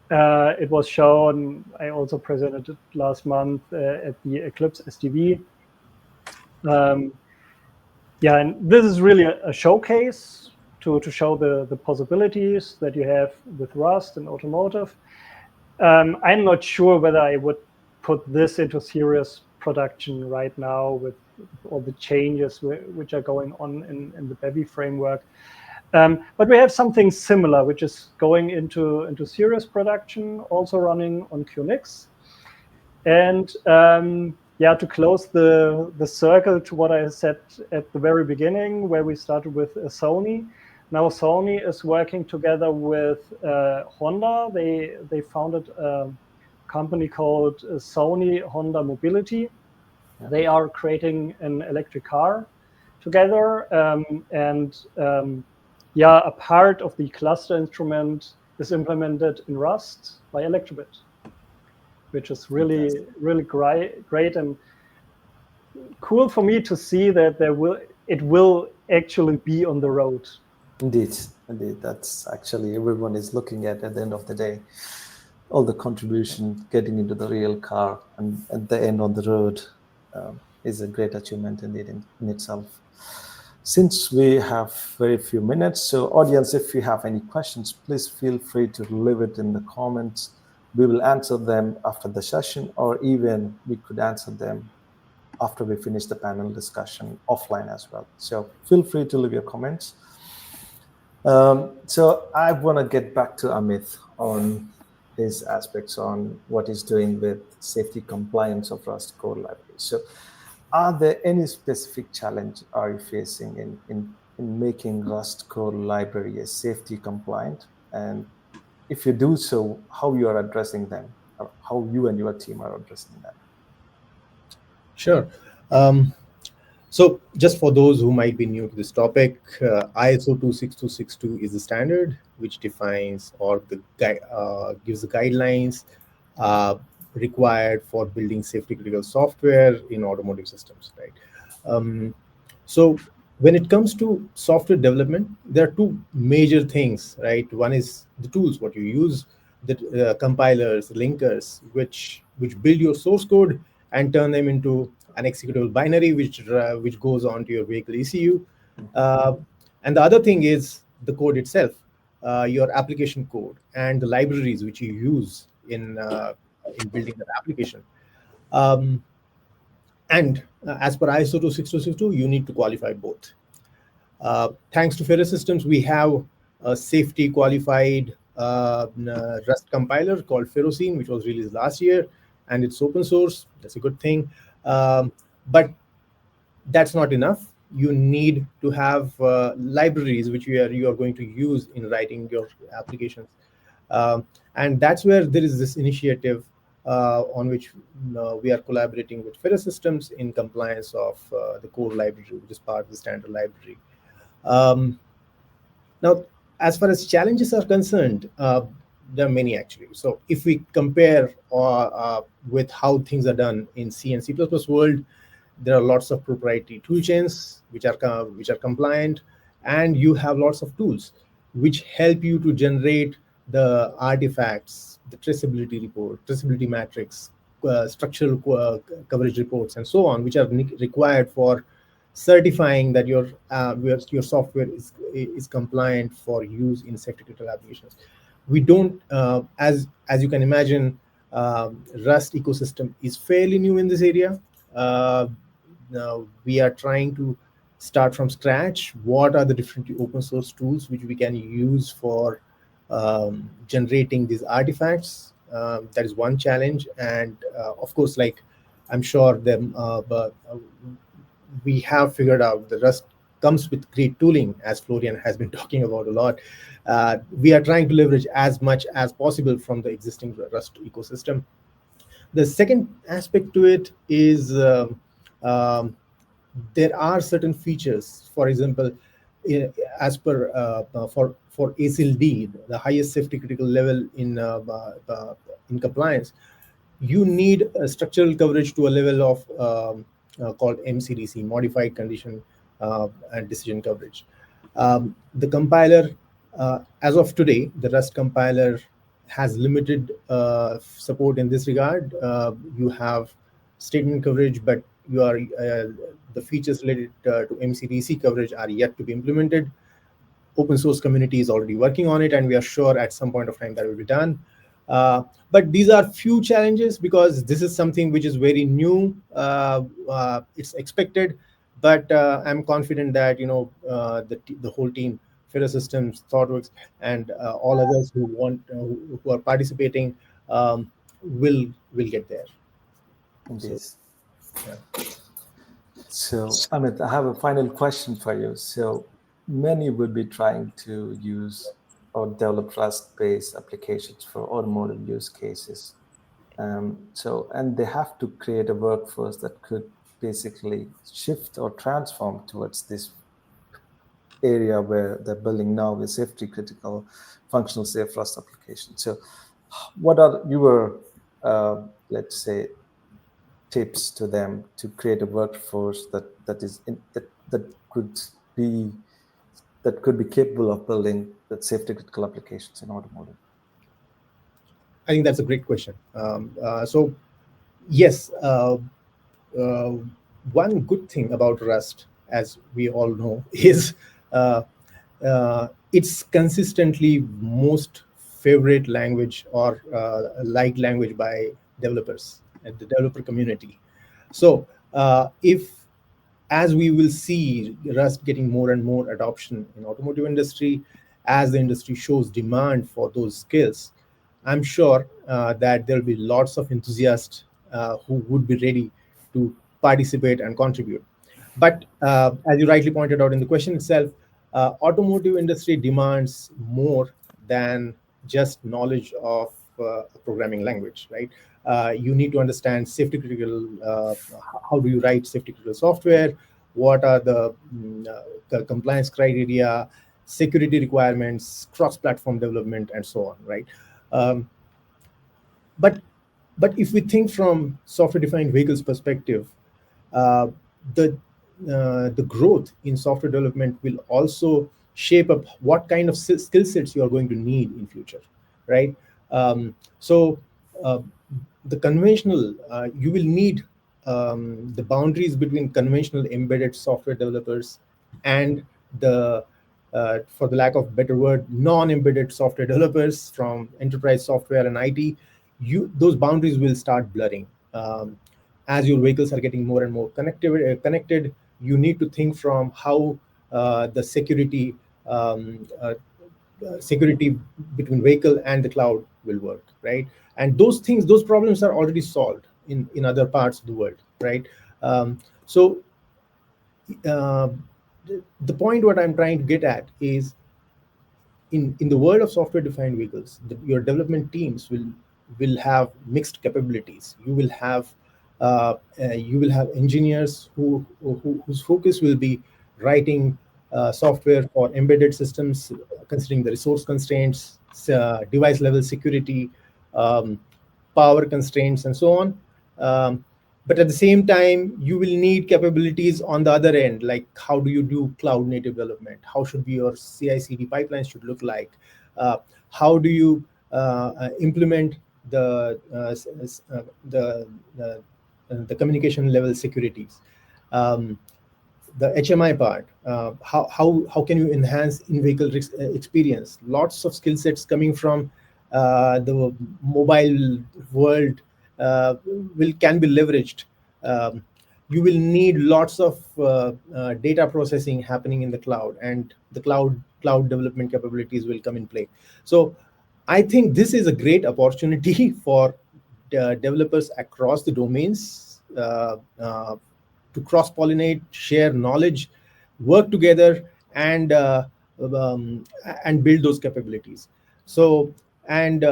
It was shown, I also presented it last month at the Eclipse SDV. Yeah, and this is really a showcase to show the possibilities that you have with Rust and automotive. I'm not sure whether I would put this into serious production right now with all the changes which are going on in the Bevy framework. But we have something similar, which is going into serious production, also running on QNX. And yeah, to close the circle to what I said at the very beginning, where we started with Sony. Now Sony is working together with Honda. They founded a company called Sony Honda Mobility. Yeah. They are creating an electric car together. Yeah, a part of the cluster instrument is implemented in Rust by Elektrobit, which is really great and cool for me to see that it will actually be on the road. Indeed. That's actually everyone is looking at the end of the day. All the contribution getting into the real car and at the end on the road is a great achievement indeed in itself. Since we have very few minutes, so audience, if you have any questions, please feel free to leave it in the comments. We will answer them after the session, or even we could answer them after we finish the panel discussion offline as well. So feel free to leave your comments. So I want to get back to Amit on his aspects on what he's doing with safety compliance of Rust core library. So are there any specific challenge are you facing in making Rust core library a safety compliant? And if you do so, how you are addressing them, or how you and your team are addressing them? Sure. So just for those who might be new to this topic, ISO 26262 is the standard which defines or gives the guidelines required for building safety critical software in automotive systems, right? So when it comes to software development, there are two major things, right? One is the tools, what you use, the compilers, linkers, which build your source code and turn them into an executable binary, which goes on to your vehicle ECU. And the other thing is the code itself, your application code and the libraries which you use in building that application. And as per ISO 26262, you need to qualify both. Thanks to Ferro Systems, we have a safety qualified Rust compiler called Ferrocene, which was released last year, and it's open source. That's a good thing. But that's not enough. You need to have libraries which you are going to use in writing your applications. And that's where there is this initiative on which we are collaborating with Ferro Systems in compliance of the core library, which is part of the standard library. Now, as far as challenges are concerned, there are many actually. So if we compare with how things are done in C and C++ world, there are lots of proprietary toolchains which are compliant, and you have lots of tools which help you to generate the artifacts, the traceability report, traceability matrix, structural coverage reports, and so on, which are required for certifying that your software is compliant for use in safety critical applications. We don't, as you can imagine, Rust ecosystem is fairly new in this area. Now we are trying to start from scratch. What are the different open source tools which we can use for generating these artifacts? That is one challenge. And of course, like I'm sure we have figured out the Rust comes with great tooling, as Florian has been talking about a lot. We are trying to leverage as much as possible from the existing Rust ecosystem. The second aspect to it is there are certain features, for example, as per for ASIL-D, the highest safety critical level in compliance, you need a structural coverage to a level of called MCDC, Modified Condition and Decision Coverage. The compiler, as of today, the Rust compiler has limited support in this regard. You have statement coverage, but you are the features related to MCDC coverage are yet to be implemented. Open source community is already working on it, and we are sure at some point of time that will be done. But these are few challenges because this is something which is very new. It's expected, but I'm confident that the whole team, Federal Systems, Thoughtworks, and all others who are participating will get there. Indeed. So, yeah. So, Amit, I have a final question for you. So, many would be trying to use or develop Rust-based applications for automotive use cases. And they have to create a workforce that could basically shift or transform towards this area where they're building now with safety critical, functional safe Rust applications. So, what are your, let's say, tips to them to create a workforce that could be capable of building that safety critical applications in automotive? I think that's a great question. So yes, one good thing about Rust, as we all know, is it's consistently most favorite language or liked language by developers and the developer community. So if, as we will see Rust getting more and more adoption in automotive industry, as the industry shows demand for those skills, I'm sure that there'll be lots of enthusiasts who would be ready to participate and contribute. But as you rightly pointed out in the question itself, automotive industry demands more than just knowledge of a programming language, right? You need to understand safety critical, how do you write safety critical software? What are the compliance criteria, security requirements, cross-platform development, and so on, right? But if we think from software-defined vehicles perspective, the growth in software development will also shape up what kind of skill sets you are going to need in future, right? So the conventional, you will need the boundaries between conventional embedded software developers and the, for the lack of a better word, non-embedded software developers from enterprise software and IT. Those boundaries will start blurring. As your vehicles are getting more and more connected, you need to think from how the security between vehicle and the cloud will work, right? And those problems are already solved in other parts of the world, right? So the point what I'm trying to get at is in the world of software-defined vehicles, your development teams will have mixed capabilities. You will have engineers whose focus will be writing software for embedded systems, considering the resource constraints, device level security, power constraints, and so on. But at the same time, you will need capabilities on the other end, like how do you do cloud native development? How should be your CI/CD pipelines should look like? How do you implement the communication level securities? The HMI part, how can you enhance in-vehicle experience? Lots of skill sets coming from the mobile world can be leveraged. you will need lots of data processing happening in the cloud, and the cloud development capabilities will come in play. So I think this is a great opportunity for developers across the domains to cross-pollinate, share knowledge, work together, and build those capabilities. So, and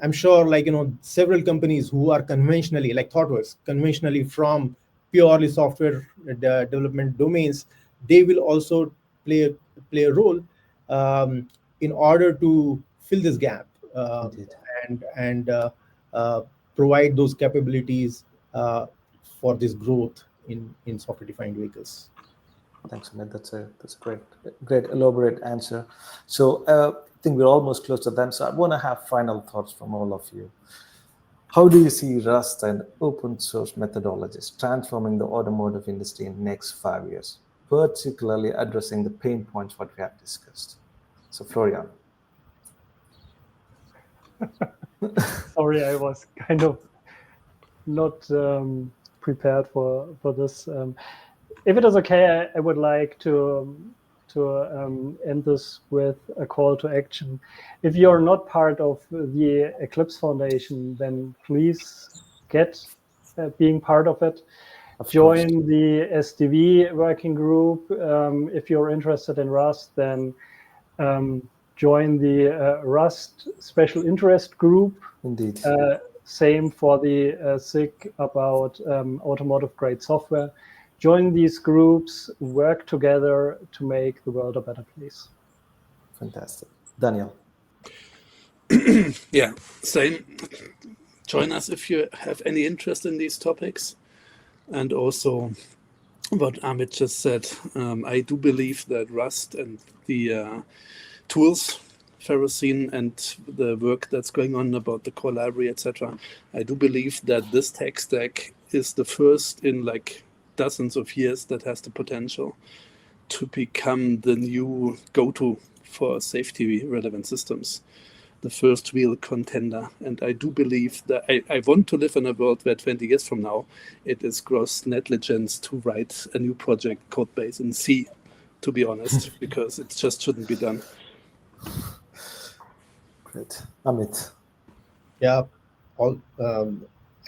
I'm sure, like, several companies who are conventionally, like Thoughtworks, conventionally from purely software development domains, they will also play a role in order to fill this gap, Indeed. and uh, provide those capabilities for this growth in software-defined vehicles. Thanks, Amit. That's a great elaborate answer. So I think we're almost close to them. So I want to have final thoughts from all of you. How do you see Rust and open source methodologies transforming the automotive industry in the next 5 years, particularly addressing the pain points what we have discussed? So Florian. Sorry, I was kind of not prepared for this. If it is okay, I would like to end this with a call to action. If you're not part of the Eclipse Foundation, then please get being part of it. Join the SDV working group. If you're interested in Rust, then join the Rust special interest group. Indeed. Same for the SIG about automotive grade software. Join these groups, work together to make the world a better place. Fantastic. Daniel. Yeah, same. Join us if you have any interest in these topics. And also what Amit just said, I do believe that Rust and the tools, Ferrocene, and the work that's going on about the core library, etc., I do believe that this tech stack is the first in like dozens of years that has the potential to become the new go-to for safety relevant systems, the first real contender. And I do believe that I want to live in a world where 20 years from now, it is gross negligence to write a new project code base in C, to be honest, because it just shouldn't be done. Great. Amit. Yeah, all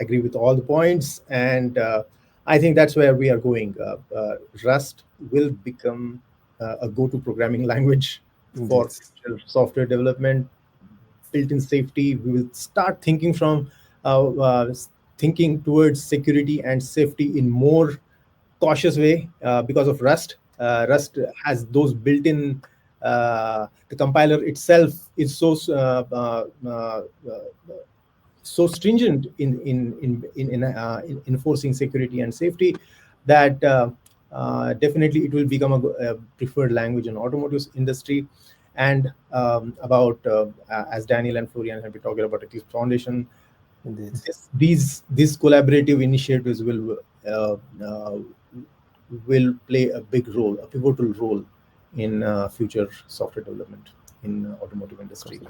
agree with all the points, and I think that's where we are going. Rust will become a go-to programming language for future software development, built-in safety. We will start thinking from thinking towards security and safety in more cautious way because of Rust. Rust has those built-in. The compiler itself is so stringent in enforcing security and safety that definitely it will become a preferred language in automotive industry. And about as Daniel and Florian have been talking about Eclipse Foundation, these collaborative initiatives will play a big role, a pivotal role in future software development in automotive industry.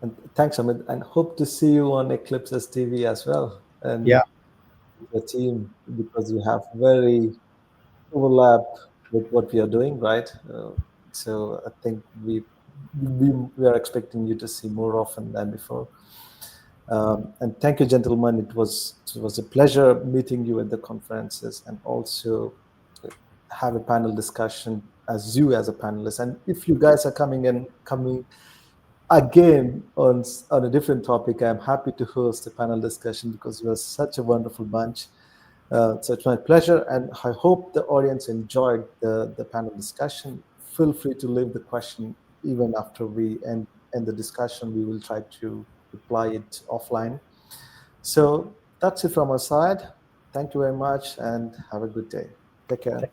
And thanks, Amit, and hope to see you on Eclipse SDV as well. And yeah, the team, because you have very overlap with what we are doing, right? So I think we are expecting you to see more often than before. And thank you, gentlemen. It was a pleasure meeting you at the conferences, and also have a panel discussion as a panelist. And if you guys are coming again on a different topic, I'm happy to host a panel discussion because you're such a wonderful bunch. So it's my pleasure, and I hope the audience enjoyed the panel discussion. Feel free to leave the question even after we end the discussion. We will try to reply it offline. So that's it from our side. Thank you very much, and have a good day. Take care.